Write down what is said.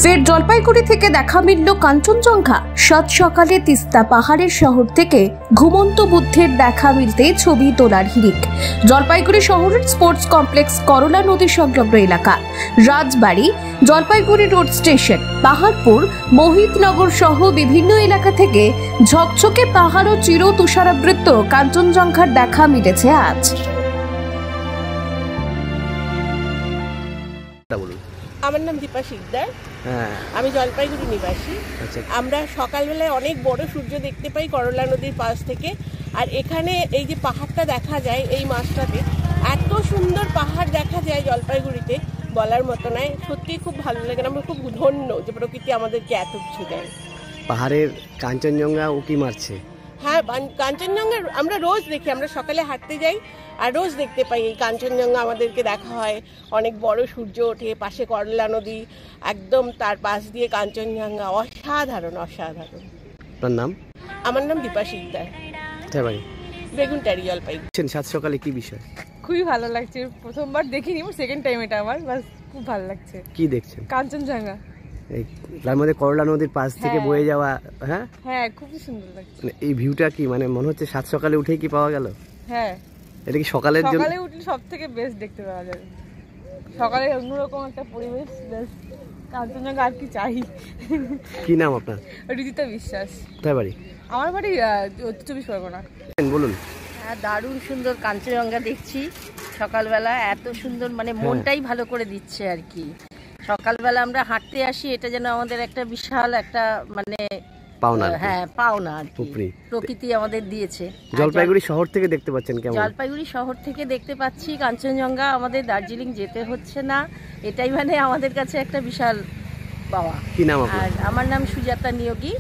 ফের জলপাইগুড়ি থেকে দেখা মিলল কাঞ্চনজঙ্ঘা। সাত সকালে তিস্তা পাহাড়ের শহর থেকে ঘুমন্ত বুদ্ধের দেখা মিলতেই ছবি তোলার হিড়িক। জলপাইগুড়ি শহরের স্পোর্টস কমপ্লেক্স, করলা নদী সংলগ্ন এলাকা, রাজবাড়ি, জলপাইগুড়ি রোড স্টেশন, পাহাড়পুর, মোহিতনগর সহ বিভিন্ন এলাকা থেকে ঝকঝকে পাহাড় ও চির তুষারাবৃত কাঞ্চনজঙ্ঘার দেখা মিলেছে আজ। আমার নাম দীপা শিকদার, আমি জলপাইগুড়ি নিবাসী। আমরা সকালবেলায় অনেক বড় সূর্য দেখতে পাই করলা নদীর পাশ থেকে। আর এখানে এই যে পাহাড়টা দেখা যায়, এই মাসটাতে এত সুন্দর পাহাড় দেখা যায় জলপাইগুড়িতে, বলার মতো নয়। সত্যি খুব ভালো লাগে। আমরা খুব ধন্য যে প্রকৃতি আমাদেরকে এত কিছু দেয়। পাহাড়ের কাঞ্চনজঙ্ঘা উকি মারছে। হ্যাঁ, কাঞ্চনজঙ্ঘা আমরা রোজ দেখি। আমরা সকালে হাঁটতে যাই আর রোজ দেখতে পাই এই কাঞ্চনজঙ্ঘা আমাদেরকে দেখা হয়। অনেক বড় সূর্য ওঠে, পাশে করলা নদী, একদম তার পাশ দিয়ে কাঞ্চনজঙ্ঘা। অসাধারণ অসাধারণ। আপনার নাম? আমার নাম দীপা শিকদার, বেগুনটারি, জলপাইগুড়ি। সাত সকালে কি বিষয়? খুবই ভালো লাগছে। প্রথমবার দেখিনি, সেকেন্ড টাইম এটা আমার। বাস খুব ভালো লাগছে। কি দেখছেন? কাঞ্চনজঙ্ঘা, তার মধ্যে করলা নদীর পাশ থেকে বয়ে যাওয়া। হ্যাঁ হ্যাঁ, খুবই সুন্দর লাগছে। এই ভিউটা কি মানে মনে হচ্ছে সাত সকালে উঠেই কি পাওয়া গেল? হ্যাঁ, এটা কি সকালে উঠলে সব থেকে বেস্ট দেখতে পাওয়া যাবে। সকালে অন্যরকম একটা পরিবেশ, কাঞ্চনজঙ্ঘা আর কি চাই। কি নাম আপনার? ঋদিতা বিশ্বাস। কোথায় বাড়ি? আমার বাড়ি 24 পরগনা। বলুন। হ্যাঁ, দারুণ সুন্দর কাঞ্চনজঙ্ঘা দেখছি সকালবেলা। এত সুন্দর, মানে মনটাই ভালো করে দিচ্ছে আর কি। সকালবেলা আমরা হাঁটতে আসি, এটা যেন আমাদের একটা বিশাল একটা মানে পাওনা। হ্যাঁ, পাওনা আর কি, প্রকৃতি আমাদের দিয়েছে। জলপাইগুড়ি শহর থেকে দেখতে পাচ্ছেন কেমন? জলপাইগুড়ি শহর থেকে দেখতে পাচ্ছি কাঞ্চনজঙ্ঘা। আমাদের দার্জিলিং যেতে হচ্ছে না, এটাই মানে আমাদের কাছে একটা বিশাল পাওয়া। কি নাম আপনার? আর আমার নাম সুজাতা নিয়োগী।